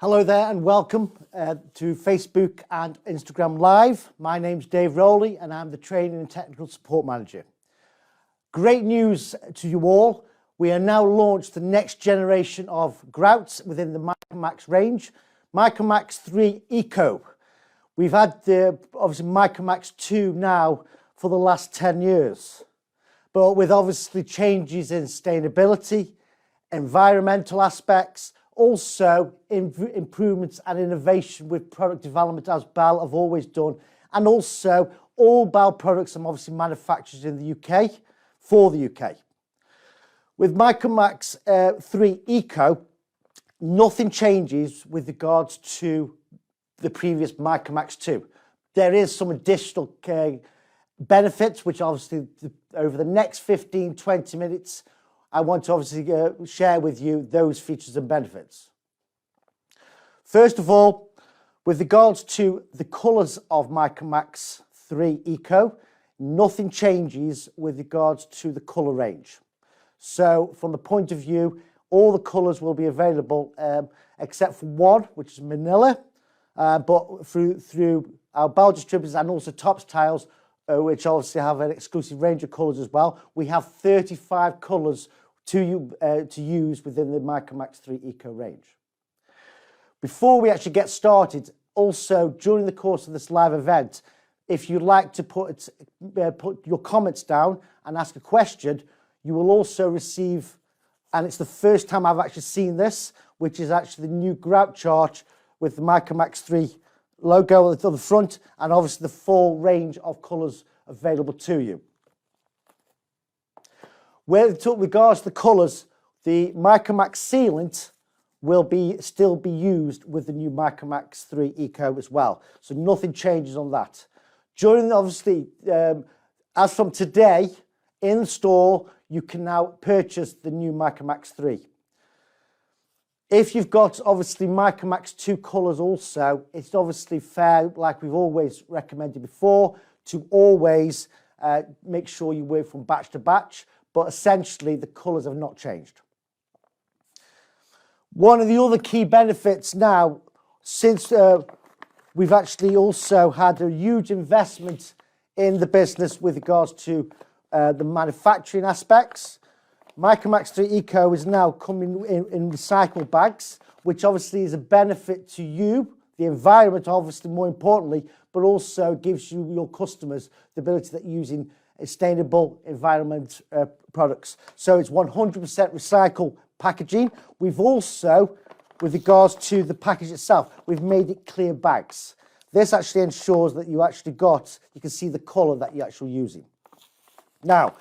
Hello there and welcome to Facebook and Instagram Live. My name's Dave Rowley and I'm the Training and Technical Support Manager. Great news to you all. We are now launched the next generation of grouts within the Micromax range, Micromax3 ECO. We've had the obviously Micromax 2 now for the last 10 years, but with obviously changes in sustainability, environmental aspects, also improvements and innovation with product development as BAL have always done, and also all BAL products are obviously manufactured in the UK for the UK. With Micromax 3 ECO, nothing changes with regards to the previous Micromax 2. There is some additional benefits which obviously over the next 15-20 minutes I want to obviously share with you those features and benefits. First of all, with regards to the colours of Micromax 3 ECO, nothing changes with regards to the colour range. So from the point of view, all the colours will be available except for one, which is Manila, but through our BAL distributors and also Tops Tiles, which obviously have an exclusive range of colours as well. We have 35 colours to use within the Micromax 3 ECO range. Before we actually get started, also during the course of this live event, if you'd like to put your comments down and ask a question, you will also receive, and it's the first time I've actually seen this, which is actually the new grout chart with the Micromax 3 logo on the front and obviously the full range of colours available to you. With regards to the colours, the Micromax sealant will still be used with the new Micromax 3 ECO as well. So nothing changes on that. During obviously, as from today, in store, you can now purchase the new Micromax 3. If you've got obviously Micromax 2 colours also, it's obviously fair, like we've always recommended before, to always make sure you work from batch to batch. But essentially the colours have not changed. One of the other key benefits now, since we've actually also had a huge investment in the business with regards to the manufacturing aspects, Micromax 3 ECO is now coming in recyclable bags, which obviously is a benefit to you, the environment obviously more importantly, but also gives you, your customers, the ability that you're using sustainable environment products. So it's 100% recycled packaging. We've also, with regards to the package itself, we've made it clear bags. This actually ensures that you can see the colour that you're actually using. Now,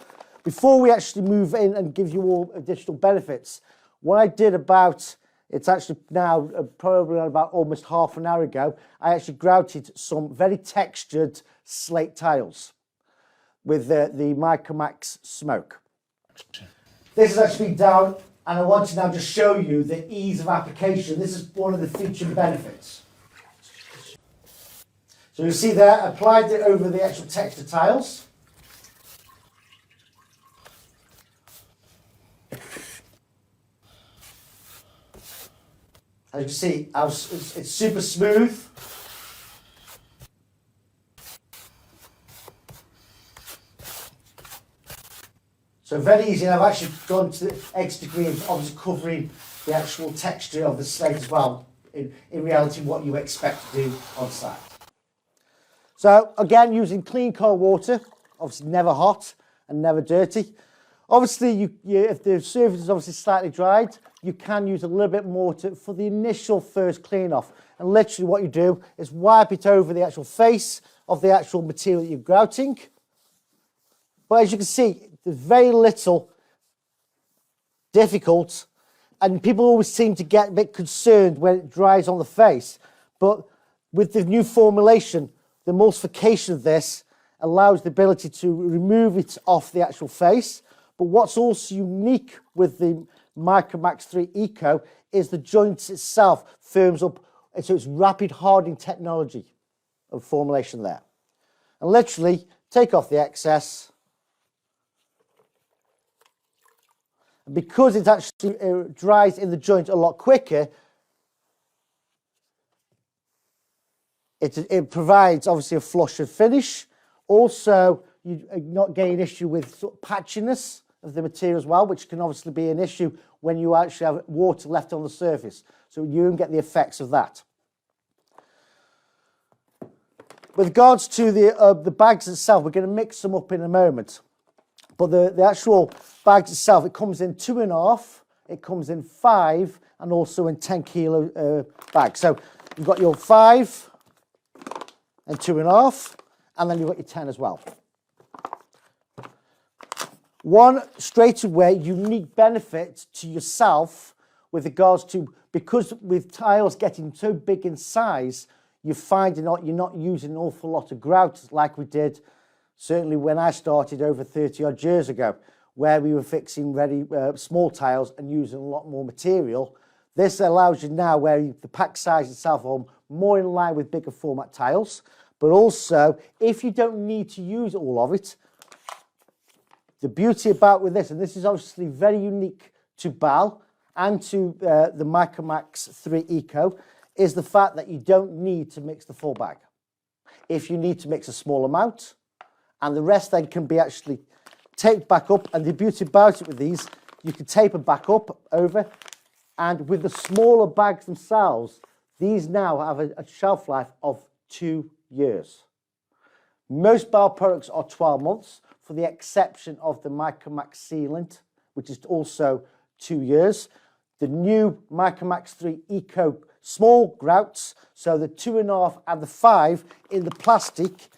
before we actually move in and give you all additional benefits, what I did it's actually now probably about almost half an hour ago, I actually grouted some very textured slate tiles with the Micromax smoke. This is actually done, and I want to now just show you the ease of application. This is one of the featured benefits. So you see there, I applied it over the actual texture tiles. As you can see, it's super smooth. So very easy, and I've actually gone to the X degree of obviously covering the actual texture of the slate as well, in reality what you expect to do on site. So again, using clean cold water, obviously never hot and never dirty. Obviously, if the surface is obviously slightly dried, you can use a little bit more for the initial first clean off. And literally what you do is wipe it over the actual face of the actual material that you're grouting. But as you can see, there's very little difficult, and people always seem to get a bit concerned when it dries on the face. But with the new formulation, the emulsification of this allows the ability to remove it off the actual face. But what's also unique with the Micromax 3 ECO is the joint itself firms up, so it's rapid hardening technology of formulation there. And literally take off the excess. Because it actually dries in the joint a lot quicker, It provides obviously a flush and finish. Also, you're not getting an issue with sort of patchiness of the material as well, which can obviously be an issue when you actually have water left on the surface. So you don't get the effects of that. With regards to the bags itself, we're going to mix them up in a moment. But the actual bags itself, it comes in 2.5, it comes in 5, and also in 10 kilo bags. So you've got your 5 and 2.5, and then you've got your 10 as well. One straight away unique benefit to yourself with regards to, because with tiles getting so big in size, you're finding out you're not using an awful lot of grout like we did certainly when I started over 30 odd years ago, where we were fixing very small tiles and using a lot more material. This allows you now where the pack size itself are more in line with bigger format tiles, but also if you don't need to use all of it, the beauty about with this, and this is obviously very unique to BAL and to the Micromax3 ECO, is the fact that you don't need to mix the full bag. If you need to mix a small amount, and the rest then can be actually taped back up, and the beauty about it with these, you can tape them back up over, and with the smaller bags themselves, these now have a shelf life of 2 years. Most BAL products are 12 months, for the exception of the Micromax sealant, which is also 2 years. The new Micromax3 ECO small grouts, so the 2.5 and the 5 in the plastic,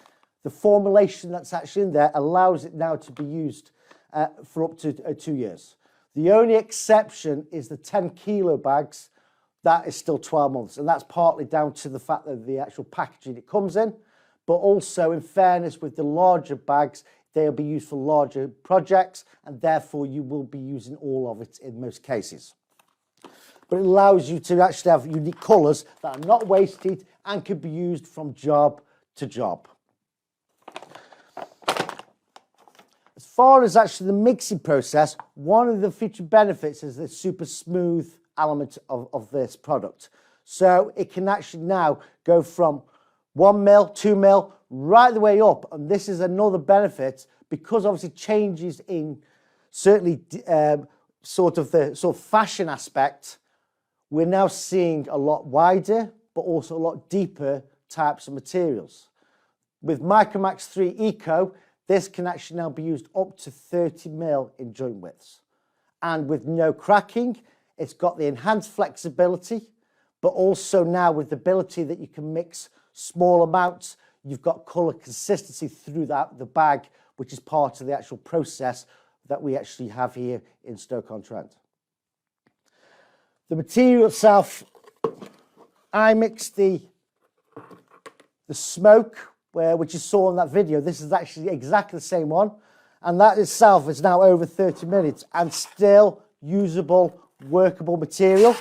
the formulation that's actually in there allows it now to be used for up to 2 years. The only exception is the 10 kilo bags. That is still 12 months, and that's partly down to the fact that the actual packaging it comes in, but also in fairness with the larger bags, they'll be used for larger projects, and therefore you will be using all of it in most cases. But it allows you to actually have unique colours that are not wasted and can be used from job to job. As far as actually the mixing process, one of the featured benefits is the super smooth element of this product. So it can actually now go from 1 mil, 2 mil, right the way up. And this is another benefit because obviously changes in certainly sort of fashion aspect. We're now seeing a lot wider, but also a lot deeper types of materials. With Micromax3 ECO, this can actually now be used up to 30 mil in joint widths. And with no cracking, it's got the enhanced flexibility, but also now with the ability that you can mix small amounts, you've got colour consistency through the bag, which is part of the actual process that we actually have here in Stoke-on-Trent. The material itself, I mixed the smoke, which you saw in that video. This is actually exactly the same one, and that itself is now over 30 minutes and still usable, workable material.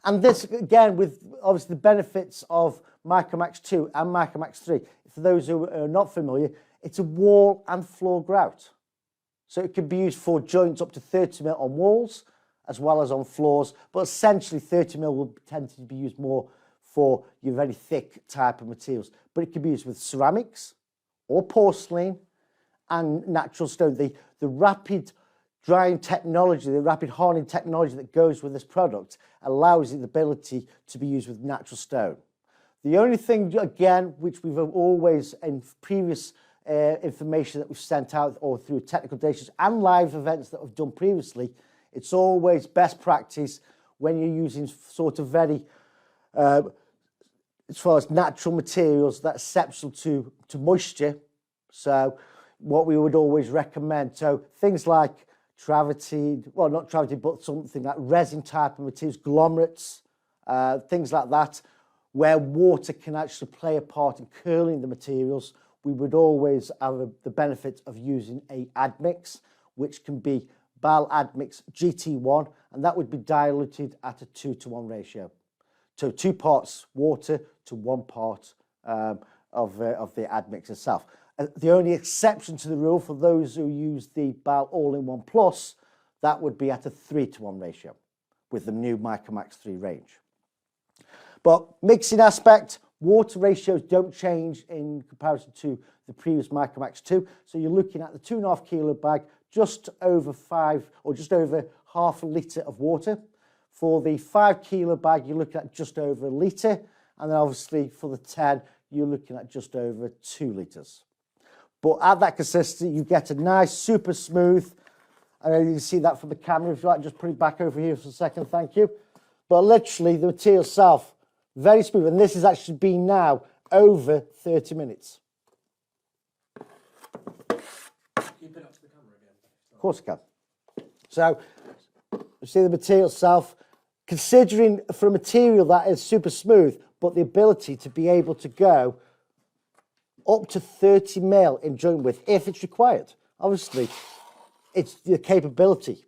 And this, again, with obviously the benefits of Micromax 2 and Micromax 3, for those who are not familiar, it's a wall and floor grout. So it can be used for joints up to 30 mil on walls, as well as on floors, but essentially 30 mil will tend to be used more for your very thick type of materials. But it can be used with ceramics or porcelain and natural stone. The rapid drying technology, the rapid hardening technology that goes with this product allows it the ability to be used with natural stone. The only thing, again, which we've always, in previous information that we've sent out or through technical data and live events that we've done previously, it's always best practice when you're using sort of very, as far as natural materials, that's susceptible to moisture. So what we would always recommend, so things like travertine, well, not travertine, but something like resin type of materials, glomerates, things like that, where water can actually play a part in curling the materials. We would always have the benefit of using a admix, which can be BAL Admix GT1, and that would be diluted at a 2-to-1 ratio. So 2 parts water to 1 part of the admix itself. The only exception to the rule for those who use the BAL All-in-One Plus, that would be at a 3-to-1 ratio with the new Micromax 3 range. But mixing aspect, water ratios don't change in comparison to the previous Micromax 2. So you're looking at the 2.5 kilo bag, just over 5 or just over half a litre of water. For the 5 kilo bag, you're looking at just over a litre. And then obviously for the 10, you're looking at just over 2 litres. But at that consistency, you get a nice, super smooth. I know you can see that from the camera. If you like, just put it back over here for a second, thank you. But literally, the material itself, very smooth. And this has actually been now over 30 minutes. Can you put it up to the camera again? Of course I can. So, you see the material itself, considering for a material that is super smooth, but the ability to be able to go up to 30 mil in joint width if it's required. Obviously, it's the capability.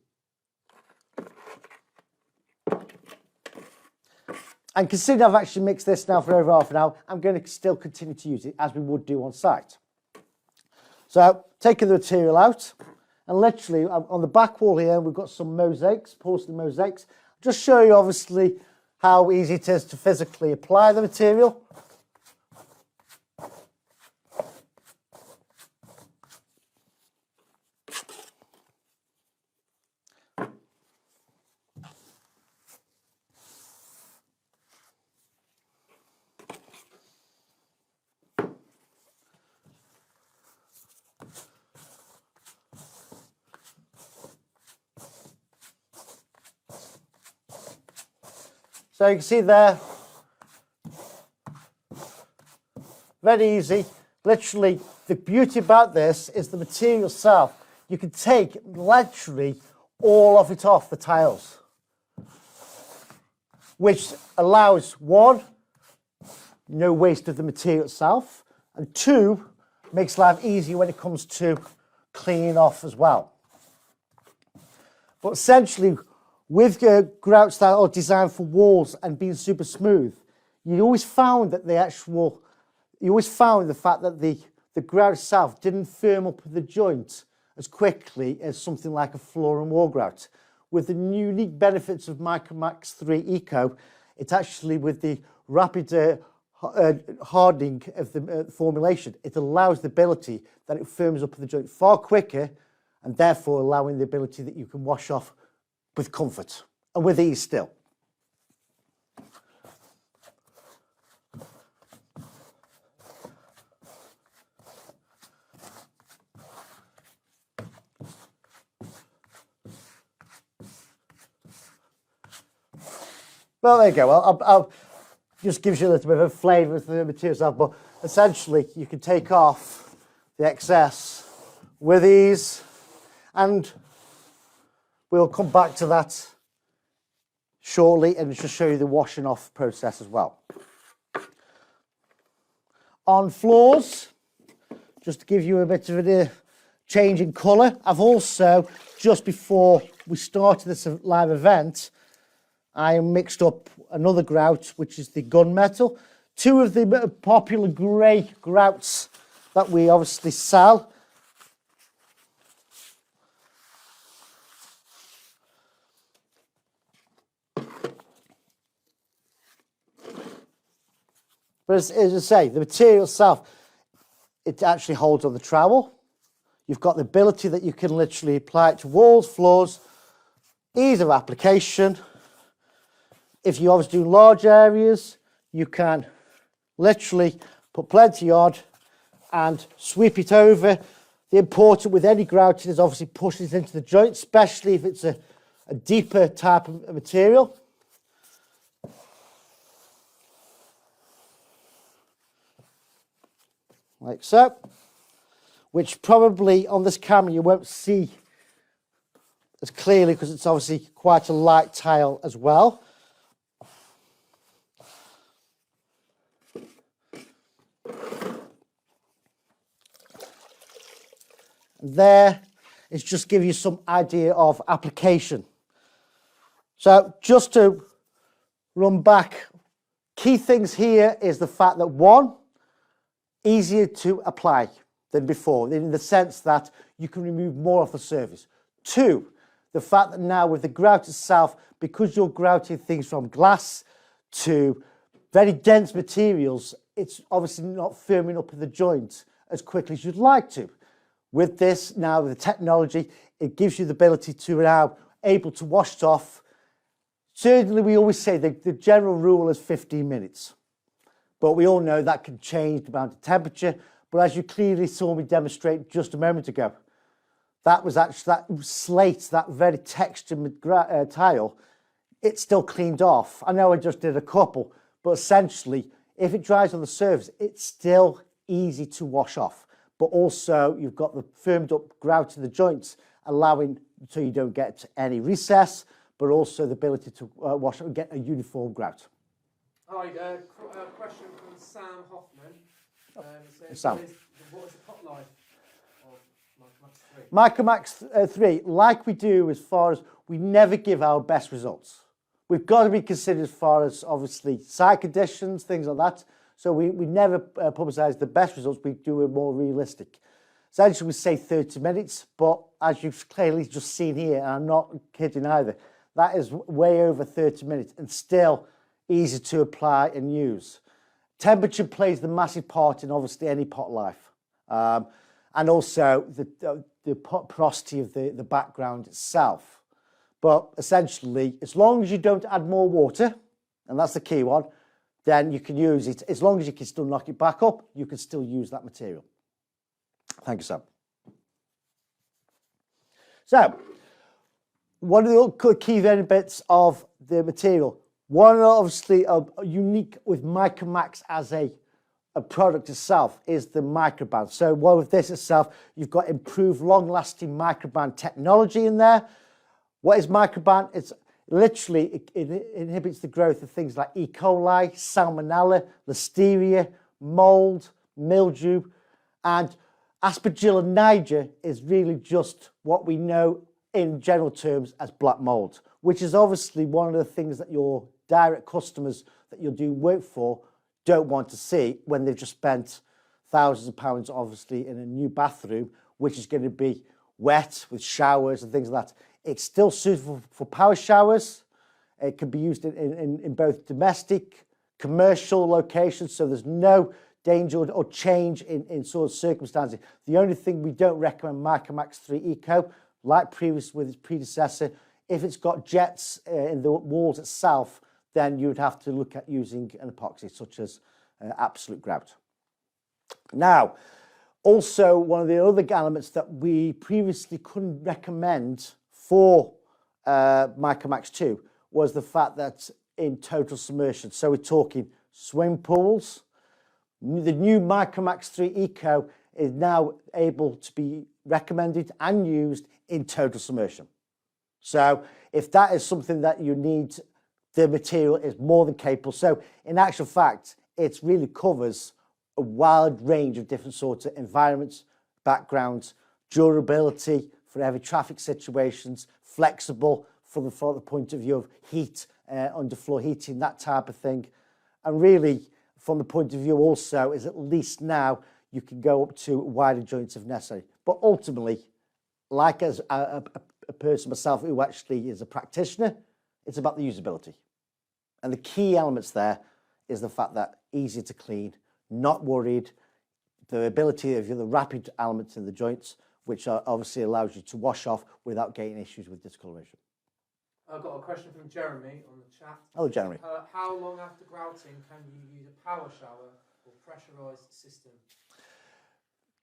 And considering I've actually mixed this now for over half an hour, I'm going to still continue to use it as we would do on site. So, taking the material out, and literally on the back wall here, we've got some mosaics, porcelain mosaics. Just show you obviously how easy it is to physically apply the material. So you can see there, very easy. Literally, the beauty about this is the material itself. You can take literally all of it off the tiles, which allows, one, no waste of the material itself, and two, makes life easier when it comes to cleaning off as well. But essentially, with grouts that are designed for walls and being super smooth, you always found that the fact that the grout itself didn't firm up the joint as quickly as something like a floor and wall grout. With the unique benefits of Micromax3 ECO, it's actually with the rapid hardening of the formulation, it allows the ability that it firms up the joint far quicker, and therefore allowing the ability that you can wash off with comfort and with ease still. Well, there you go. I'll just gives you a little bit of a flavour of the material itself, but essentially you can take off the excess with ease, and we'll come back to that shortly and just show you the washing off process as well. On floors, just to give you a bit of a change in colour, I've also, just before we started this live event, I mixed up another grout, which is the gunmetal. Two of the popular grey grouts that we obviously sell. But as I say, the material itself, it actually holds on the trowel. You've got the ability that you can literally apply it to walls, floors, ease of application. If you're obviously doing large areas, you can literally put plenty on and sweep it over. The important with any grouting is obviously pushing it into the joint, especially if it's a deeper type of material. Like so, which probably on this camera you won't see as clearly because it's obviously quite a light tile as well. And there is just give you some idea of application. So just to run back, key things here is the fact that one, easier to apply than before, in the sense that you can remove more of the surface. Two, the fact that now with the grout itself, because you're grouting things from glass to very dense materials, it's obviously not firming up in the joint as quickly as you'd like to. With this now, with the technology, it gives you the ability to now able to wash it off. Certainly, we always say the general rule is 15 minutes. But we all know that can change the amount of temperature. But as you clearly saw me demonstrate just a moment ago, that was actually that slate, that very textured tile, it's still cleaned off. I know I just did a couple, but essentially, if it dries on the surface, it's still easy to wash off. But also, you've got the firmed up grout in the joints, allowing so you don't get any recess, but also the ability to wash and get a uniform grout. Hi, question from Sam Hoffman. Says, Sam. What is the pot life of Micromax 3? Micromax 3, like we do as far as we never give our best results. We've got to be considered as far as obviously site conditions, things like that. So we never publicise the best results, we do it more realistic. Essentially we say 30 minutes, but as you've clearly just seen here, and I'm not kidding either, that is way over 30 minutes and still easy to apply and use. Temperature plays the massive part in obviously any pot life. And also the porosity of the background itself. But essentially, as long as you don't add more water, and that's the key one, then you can use it. As long as you can still knock it back up, you can still use that material. Thank you, Sam. So, one of the key benefits of the material, one obviously unique with Micromax as a product itself is the Microban. So with this itself, you've got improved long-lasting Microban technology in there. What is Microban? It's literally, it inhibits the growth of things like E. coli, salmonella, listeria, mold, mildew, and Aspergillus niger is really just what we know in general terms as black mold, which is obviously one of the things that your direct customers that you're doing work for don't want to see when they've just spent thousands of pounds obviously in a new bathroom, which is going to be wet with showers and things like that. It's still suitable for power showers. It can be used in both domestic, commercial locations, so there's no danger or change in sort of circumstances. The only thing we don't recommend Micromax 3 ECO, like previous with its predecessor, if it's got jets in the walls itself, then you would have to look at using an epoxy such as absolute grout. Now, also one of the other elements that we previously couldn't recommend for Micromax 2 was the fact that in total submersion, so we're talking swimming pools, the new Micromax 3 ECO is now able to be recommended and used in total submersion. So if that is something that you need, the material is more than capable. So in actual fact, it really covers a wide range of different sorts of environments, backgrounds, durability for heavy traffic situations, flexible from the point of view of heat, underfloor heating, that type of thing. And really, from the point of view also, is at least now you can go up to wider joints if necessary. But ultimately, like as a person myself who actually is a practitioner, it's about the usability. And the key elements there is the fact that easy to clean, not worried, the ability of the rapid elements in the joints, which obviously allows you to wash off without getting issues with discoloration. I've got a question from Jeremy on the chat. Hello, Jeremy. How long after grouting can you use a power shower or pressurised system?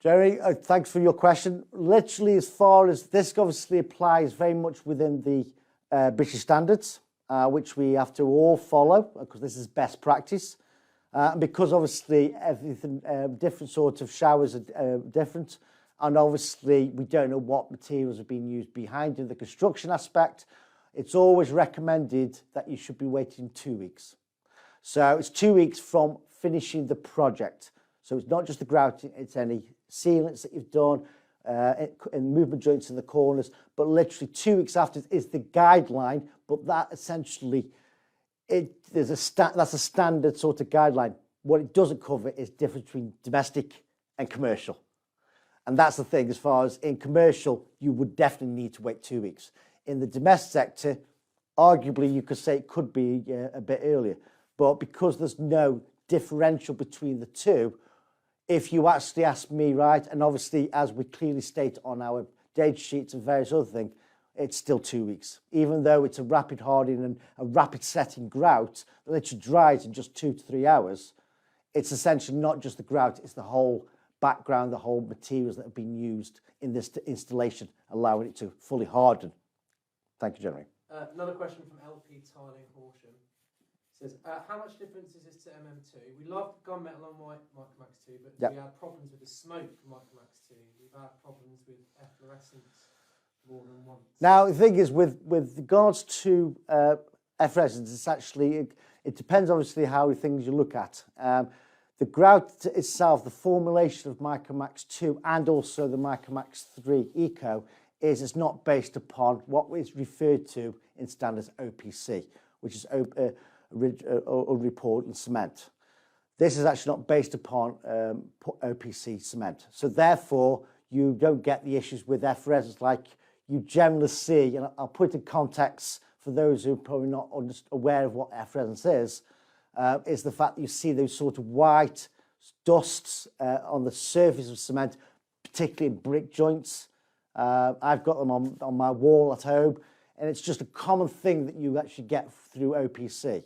Jerry, thanks for your question. Literally, as far as this obviously applies very much within the British standards, which we have to all follow because this is best practice. And because obviously everything, different sorts of showers are different. And obviously we don't know what materials are being used behind in the construction aspect. It's always recommended that you should be waiting 2 weeks. So it's 2 weeks from finishing the project. So it's not just the grouting, it's any sealants that you've done, and movement joints in the corners, but literally 2 weeks after is the guideline, but that essentially, that's a standard sort of guideline. What it doesn't cover is difference between domestic and commercial. And that's the thing, as far as in commercial, you would definitely need to wait 2 weeks. In the domestic sector, arguably you could say it could be a bit earlier. but because there's no differential between the two, if you actually ask me, right, and obviously as we clearly state on our data sheets and various other things, it's still 2 weeks. Even though it's a rapid hardening and a rapid setting grout that literally dries in just 2 to 3 hours, it's essentially not just the grout, it's the whole background, the whole materials that have been used in this installation, allowing it to fully harden. Thank you, Jeremy. Another question from LP Tiling Horsham. Says, how much difference is this to MM2? We love gunmetal on Micromax 2, but we had problems with the smoke from Micromax 2. We've had problems with efflorescence more than once. Now, the thing is, with regards to efflorescence, it's actually, it depends obviously how things you look at. The grout itself, the formulation of Micromax 2 and also the Micromax 3 ECO it's not based upon what is referred to in standards OPC, which is unreported cement. This is actually not based upon OPC cement. So therefore, you don't get the issues with efflorescence like you generally see, and I'll put it in context for those who are probably not aware of what efflorescence is the fact that you see those sort of white dusts on the surface of cement, particularly in brick joints. I've got them on my wall at home, and it's just a common thing that you actually get through OPC.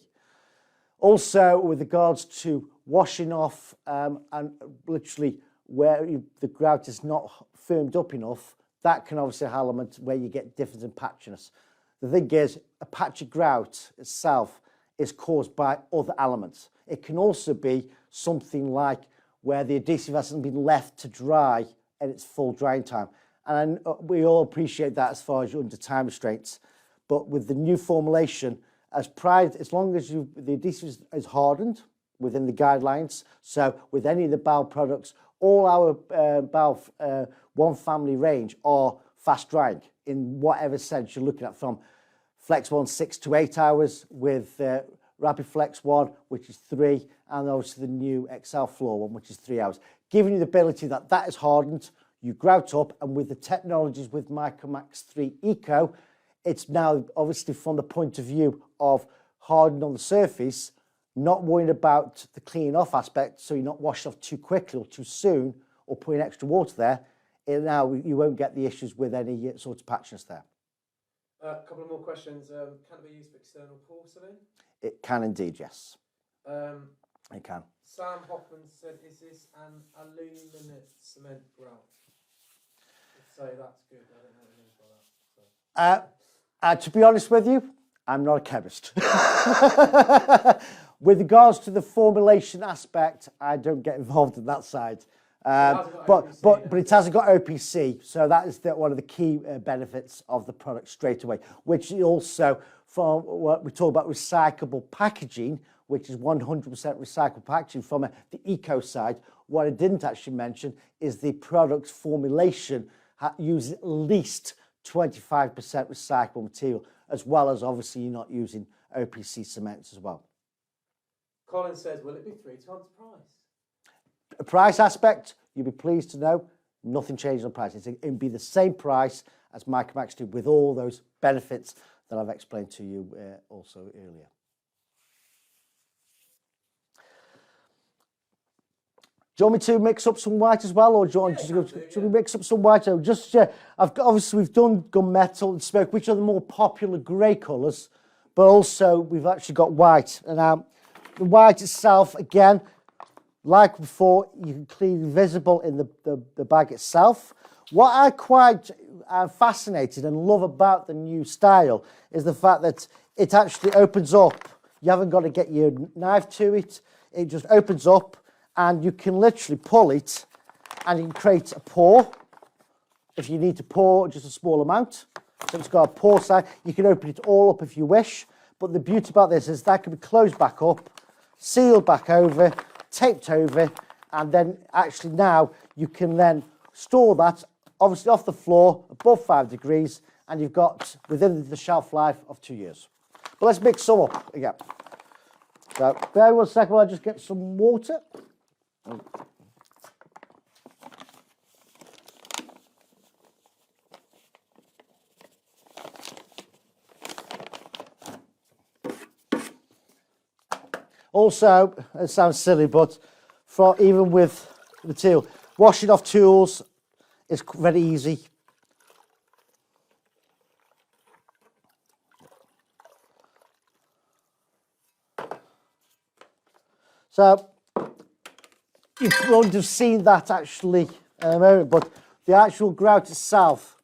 Also, with regards to washing off and literally where the grout is not firmed up enough, that can obviously have elements where you get difference in patchiness. The thing is, a patch of grout itself is caused by other elements. It can also be something like where the adhesive hasn't been left to dry at its full drying time. And we all appreciate that as far as you're under time restraints. But with the new formulation, as long as the adhesive is hardened within the guidelines, so with any of the BAL products, all our BAL one family range are fast drying in whatever sense you're looking at, from Flex 1 6 to 8 hours with Rapid Flex 1, which is 3, and obviously the new XL Floor one, which is 3 hours, giving you the ability that is hardened, you grout up, and with the technologies with Micromax 3 ECO, it's now obviously from the point of view of hardening on the surface, not worrying about the cleaning off aspect, so you're not washing off too quickly or too soon or putting extra water there. Now you won't get the issues with any sort of patchiness there. A couple of more questions. Can it be used for external porcelain? It can indeed, yes. It can. Sam Hoffman said, is this an aluminate cement grout? So that's good. I don't know what it means by that. So. To be honest with you, I'm not a chemist. With regards to the formulation aspect, I don't get involved in that side. But it hasn't got OPC, so that is one of the key benefits of the product straight away, which also, from what we talk about recyclable packaging, which is 100% recyclable packaging from the eco side. What I didn't actually mention is the product's formulation uses at least 25% recyclable material, as well as obviously you're not using OPC cements as well. Colin says, will it be 3 times price? A price aspect, you'll be pleased to know, nothing changed on price. It'll be the same price as Micromax 2 with all those benefits that I've explained to you also earlier. Do you want me to mix up some white as well, or do you want to mix up some white? Obviously we've done gunmetal and smoke, which are the more popular grey colours, but also we've actually got white. And the white itself, again, like before, you can clearly visible in the bag itself. What I quite am fascinated and love about the new style is the fact that it actually opens up. You haven't got to get your knife to it. It just opens up, and you can literally pull it and you can create a pour if you need to pour just a small amount. So it's got a pour side. You can open it all up if you wish, but the beauty about this is that can be closed back up, sealed back over, taped over, and then actually now you can then store that obviously off the floor above 5 degrees, and you've got within the shelf life of 2 years. But let's mix some up again. So bear with 1 second while I just get some water. Also, it sounds silly, but even with material, washing off tools is very easy. So you won't have seen that actually in a moment, but the actual grout itself,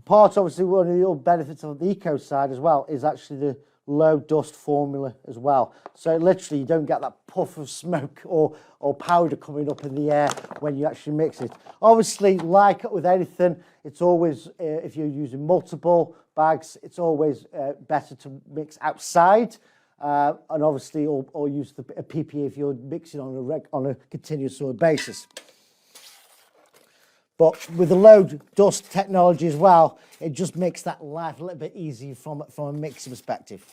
part obviously one of the other benefits of the eco side as well is actually the low dust formula as well. So literally you don't get that puff of smoke or powder coming up in the air when you actually mix it. Obviously, like with anything, it's always, if you're using multiple bags, it's always better to mix outside. And obviously, or use a PPE if you're mixing on a continuous sort of basis. But with the low dust technology as well, it just makes that life a little bit easier from a mixing perspective.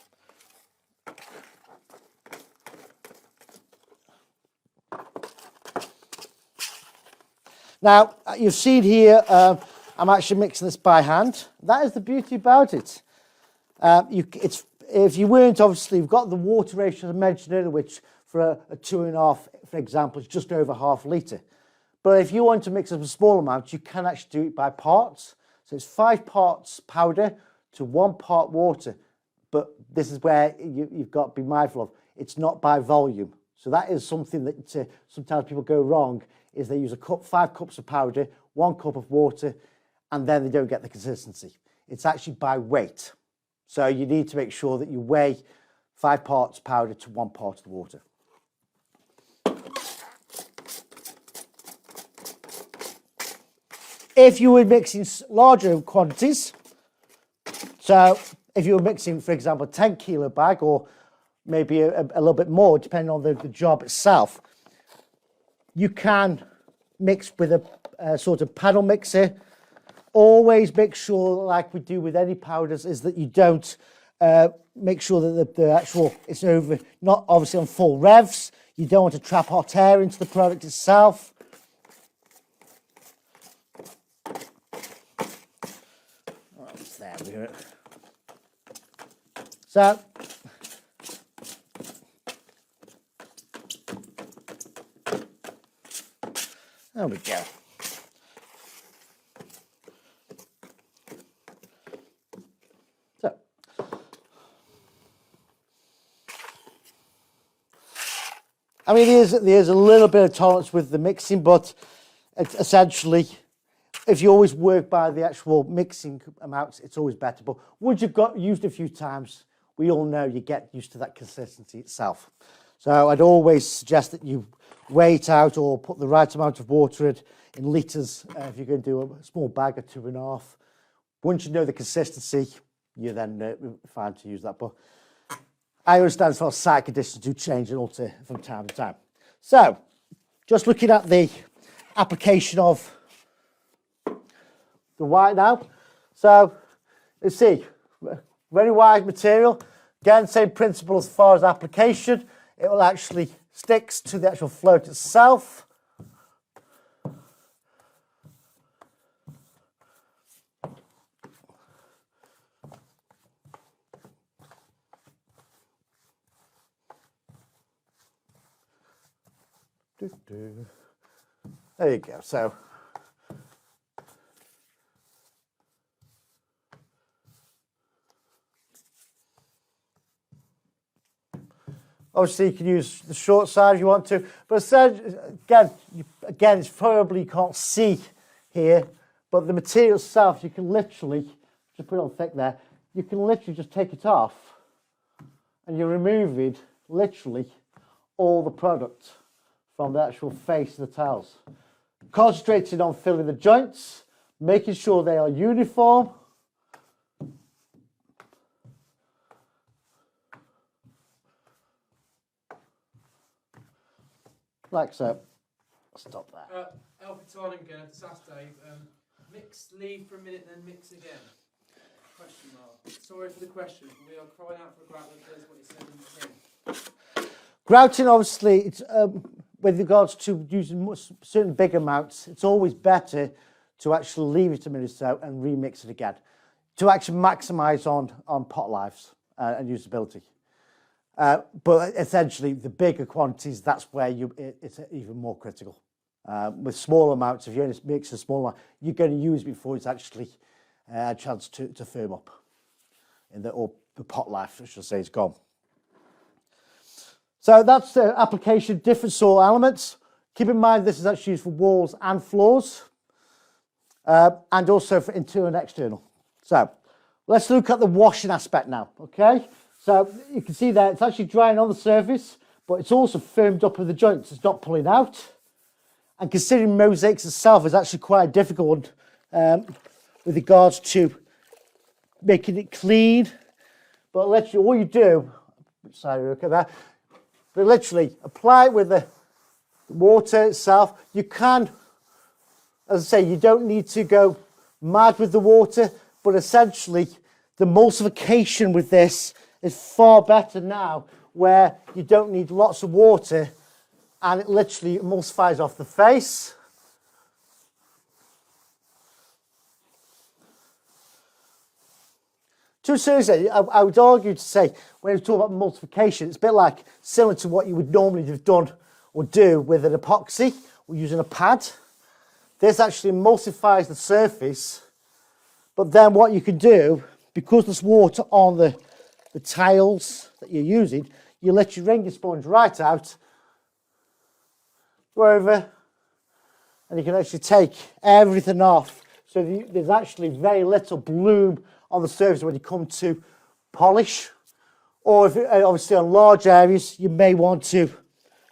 Now, you've seen here, I'm actually mixing this by hand. That is the beauty about it. If you weren't, obviously, you've got the water ratio I mentioned earlier, which for a 2.5, for example, is just over ½ litre. But if you want to mix up a small amount, you can actually do it by parts. So it's 5 parts powder to 1 part water. But this is where you've got to be mindful of. It's not by volume. So that is something that sometimes people go wrong, is they use 5 cups of powder, 1 cup of water, and then they don't get the consistency. It's actually by weight. So you need to make sure that you weigh 5 parts powder to 1 part of the water. If you were mixing larger quantities, so if you were mixing, for example, a 10 kilo bag or maybe a little bit more, depending on the job itself, you can mix with a sort of paddle mixer. Always make sure, like we do with any powders, is that you don't make sure that the actual, it's over, not obviously on full revs. You don't want to trap hot air into the product itself. There we go. So, there we go. So, I mean, there's a little bit of tolerance with the mixing, but it's essentially, if you always work by the actual mixing amounts, it's always better. But once you've got used a few times, we all know you get used to that consistency itself. So I'd always suggest that you weigh it out or put the right amount of water in litres if you're going to do a small bag of 2.5. Once you know the consistency, you're then fine to use that. But I understand sort of site conditions do change and alter from time to time. So just looking at the application of the white now. So let's see, very wide material. Again, same principle as far as application. It will actually sticks to the actual float itself. There you go. So obviously you can use the short side if you want to, but again, it's probably you can't see here, but the material itself, you can literally, just put it on thick there, you can literally just take it off and you're removing literally all the product from the actual face of the tiles. Concentrating on filling the joints, making sure they are uniform. Like so. Stop that. Alfie Tarling again, just asked Dave, mix, leave for a minute, then mix again. Question mark. Sorry for the question, but we are crying out for a grout that does what it says in the tin. Grouting, obviously, it's, with regards to using certain big amounts, it's always better to actually leave it a minute or so and remix it again to actually maximise on pot lives and usability. But essentially, the bigger quantities, that's where it's even more critical. With small amounts, if you only mix a small amount, you're going to use it before it's actually a chance to firm up. Or the pot life, I should say, is gone. So that's the application, different soil elements. Keep in mind this is actually used for walls and floors, and also for internal and external. So let's look at the washing aspect now, okay? So you can see there, it's actually drying on the surface, but it's also firmed up with the joints. It's not pulling out. And considering mosaics itself is actually quite a difficult one with regards to making it clean. But literally, all you do, sorry, look at that. But literally, apply it with the water itself. You can, as I say, you don't need to go mad with the water, but essentially, the emulsification with this is far better now, where you don't need lots of water, and it literally emulsifies off the face. To a certain extent, I would argue to say, when we talk about emulsification, it's a bit like similar to what you would normally have done or do with an epoxy or using a pad. This actually emulsifies the surface, but then what you can do, because there's water on the tiles that you're using, you let your ringer sponge right out, go over, and you can actually take everything off. So there's actually very little bloom on the surface when you come to polish. Or if obviously on large areas, you may want to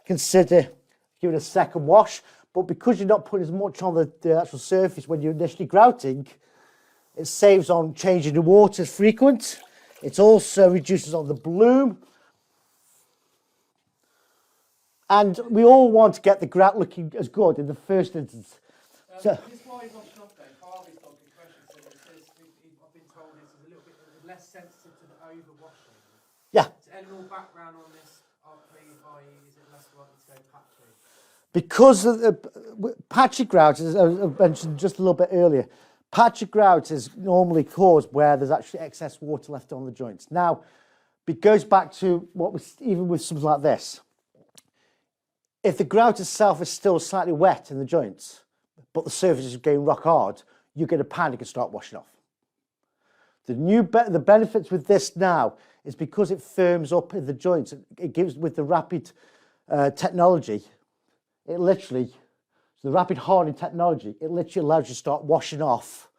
consider giving a second wash. But because you're not putting as much on the actual surface when you're initially grouting, it saves on changing the water as frequent. It also reduces on the bloom. And we all want to get the grout looking as good in the first instance. So, this is why he washed off then. Harvey's got a good question. So it says, I've been told this is a little bit less sensitive to the overwashing. yeah. Is there any more background on this? I.e., is it less likely to go patchy? Because of the patchy grout, as I mentioned just a little bit earlier, patchy grout is normally caused where there's actually excess water left on the joints. Now, it goes back to what was even with something like this. If the grout itself is still slightly wet in the joints, but the surface is going rock hard, you're going to panic and start washing off. The benefits with this now is because it firms up in the joints. It gives, with the rapid technology, it literally, the rapid hardening technology, it literally allows you to start washing off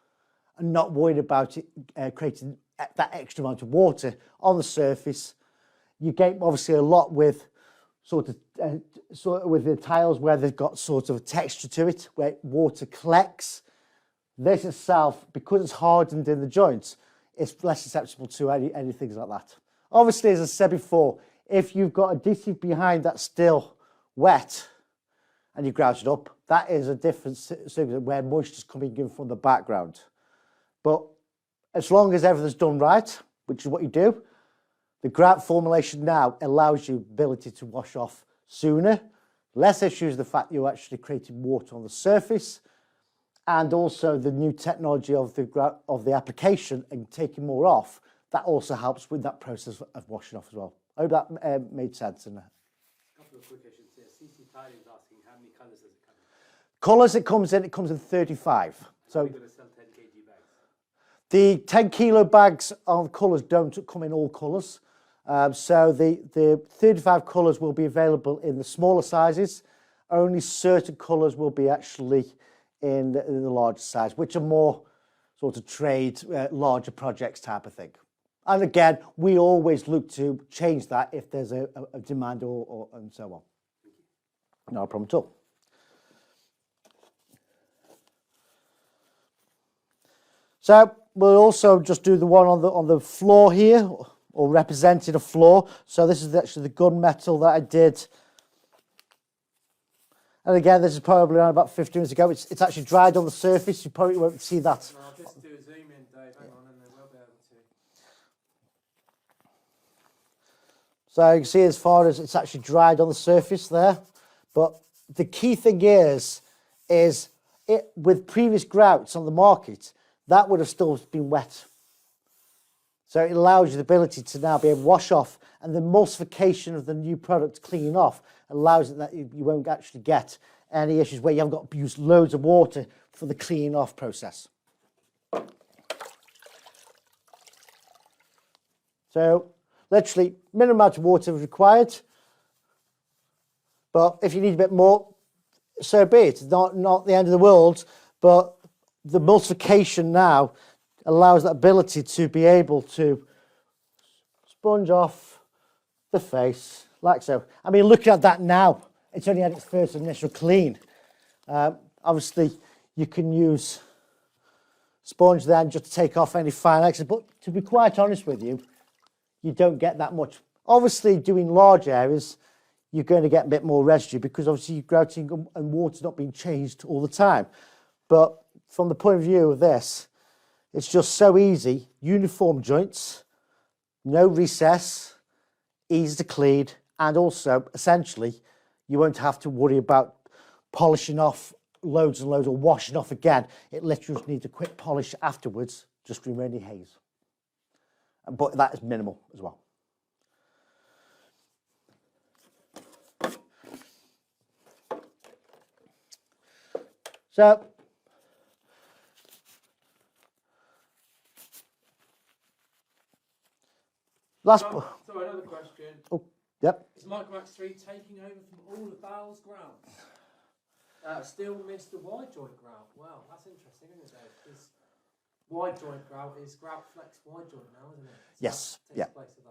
and not worrying about it creating that extra amount of water on the surface. You get obviously a lot with sort of with the tiles where they've got sort of a texture to it, where water collects. This itself, because it's hardened in the joints, it's less susceptible to anything like that. Obviously, as I said before, if you've got adhesive behind that's still wet and you grouted it up, that is a different circumstance where moisture's coming in from the background. But as long as everything's done right, which is what you do, the grout formulation now allows you ability to wash off sooner, less issues the fact you're actually creating water on the surface, and also the new technology of the application and taking more off, that also helps with that process of washing off as well. I hope that made sense. A couple of quick questions here. CC Tiling is asking how many colours does it come in? Colours it comes in 35. So we're going to sell 10 kg bags. The 10 kilo bags of colours don't come in all colours. So the 35 colours will be available in the smaller sizes. Only certain colours will be actually in the larger size, which are more sort of trade, larger projects type of thing. And again, we always look to change that if there's a demand or and so on. No problem at all. So we'll also just do the one on the floor here, or representing a floor. So this is actually the gunmetal that I did. And again, this is probably around about 15 minutes ago. It's actually dried on the surface. You probably won't see that. No, I'll just do a zoom in, Dave. Hang on, and then we'll be able to. So you can see as far as it's actually dried on the surface there. But the key thing is it with previous grouts on the market, that would have still been wet. So it allows you the ability to now be able to wash off, and the emulsification of the new product cleaning off allows it that you won't actually get any issues where you haven't got to use loads of water for the cleaning off process. So literally minimum amount of water is required, but if you need a bit more, so be it. It's not the end of the world, but the emulsification now allows that ability to be able to sponge off the face like so. I mean, looking at that now, it's only had its first initial clean. Obviously, you can use sponge then just to take off any fine excess, but to be quite honest with you, you don't get that much. Obviously, doing large areas, you're going to get a bit more residue because obviously your grouting and water's not being changed all the time. But from the point of view of this, it's just so easy, uniform joints, no recess, easy to clean, and also, essentially, you won't have to worry about polishing off loads and loads or washing off again. It literally just needs a quick polish afterwards, just remaining haze. But that is minimal as well. So, Sorry, another question. Oh, yep. Is Micromax 3 taking over from all of BAL's grout? Still missed the wide joint grout. Wow, that's interesting, isn't it, Dave? Because wide joint grout is grout flex wide joint now, isn't it? So yes. that Yeah. takes place of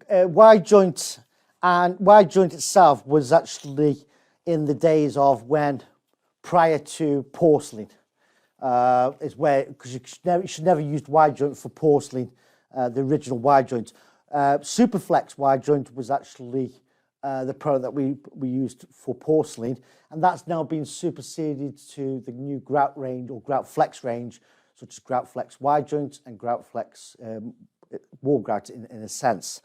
that. Well, wide joint itself was actually in the days of when, prior to porcelain, is where, because you should never use wide joint for porcelain, the original wide joint. Superflex wide joint was actually the product that we used for porcelain, and that's now been superseded to the new grout range or grout flex range, such as grout flex wide joint and grout flex wall grout in a sense.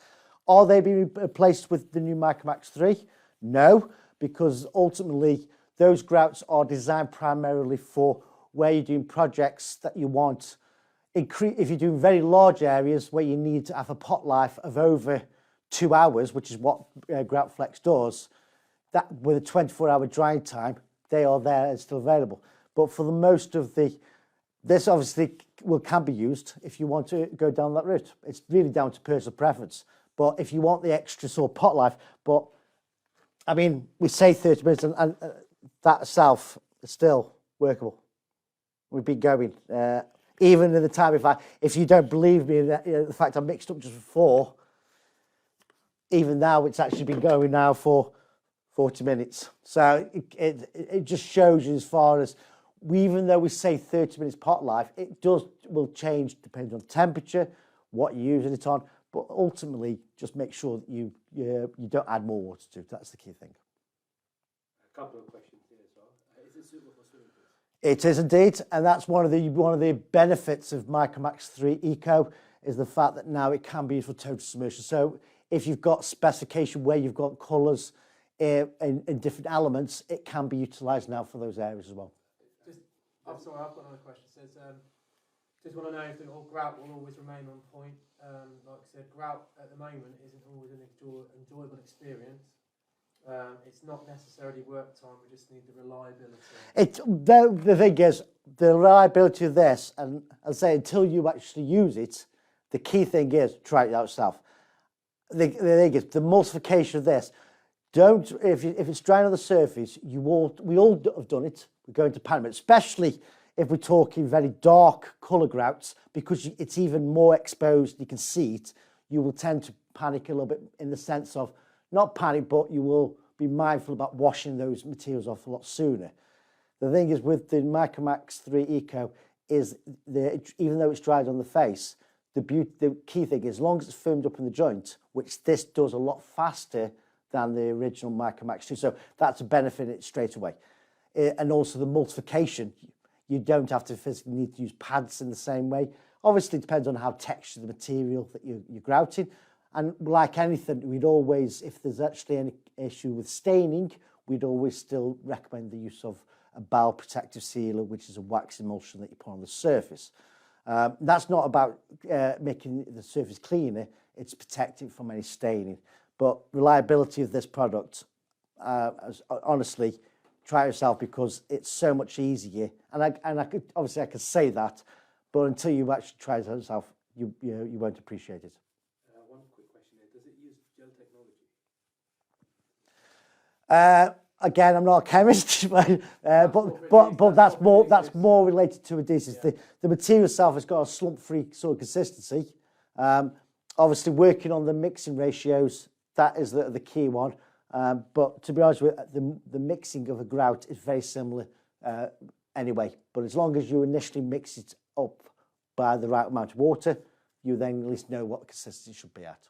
Are they being replaced with the new Micromax 3? No, because ultimately those grouts are designed primarily for where you're doing projects that you want. If you're doing very large areas where you need to have a pot life of over 2 hours, which is what grout flex does, that with a 24-hour drying time, they are there and still available. But for the most of this obviously can be used if you want to go down that route. It's really down to personal preference. But if you want the extra sort of pot life, but I mean, we say 30 minutes and that itself is still workable. We've been going. Even in the time, if you don't believe me, the fact I mixed up just before, even now it's actually been going now for 40 minutes. So it just shows you as far as, even though we say 30 minutes pot life, it will change depending on temperature, what you're using it on, but ultimately just make sure that you don't add more water to it. That's the key thing. A couple of questions here as well. Is it suitable for swimming pools? It is indeed, and that's one of the benefits of Micromax 3 ECO is the fact that now it can be used for total submersion. So if you've got specification where you've got colours in different elements, it can be utilised now for those areas as well. I'm sorry, I've got another question. It says, just want to know if the grout will always remain on point. Like I said, grout at the moment isn't always an enjoyable experience. It's not necessarily work time, we just need the reliability. The thing is, the reliability of this, and I say until you actually use it, the key thing is try it out yourself. The thing is, the emulsification of this, if it's drying on the surface, we all have done it, we're going to panic, especially if we're talking very dark colour grouts, because it's even more exposed, you can see it, you will tend to panic a little bit in the sense of, not panic, but you will be mindful about washing those materials off a lot sooner. The thing is with the Micromax 3 ECO is, even though it's dried on the face, the key thing is, as long as it's firmed up in the joint, which this does a lot faster than the original Micromax 2, so that's a benefit it straight away. And also the emulsification, you don't have to physically need to use pads in the same way. Obviously it depends on how textured the material that you're grouting. And like anything, we'd always, if there's actually any issue with staining, we'd always still recommend the use of a BAL protective sealer, which is a wax emulsion that you put on the surface. That's not about making the surface cleaner, it's protecting from any staining. But reliability of this product, honestly, try it yourself because it's so much easier. And I could obviously I could say that, but until you actually try it yourself, you won't appreciate it. One quick question there. Does it use gel technology? Again, I'm not a chemist, but that's more related to adhesives. Yeah. The material itself has got a slump-free sort of consistency. Obviously, working on the mixing ratios, that is the key one. But to be honest with you, the mixing of a grout is very similar anyway. But as long as you initially mix it up by the right amount of water, you then at least know what consistency it should be at.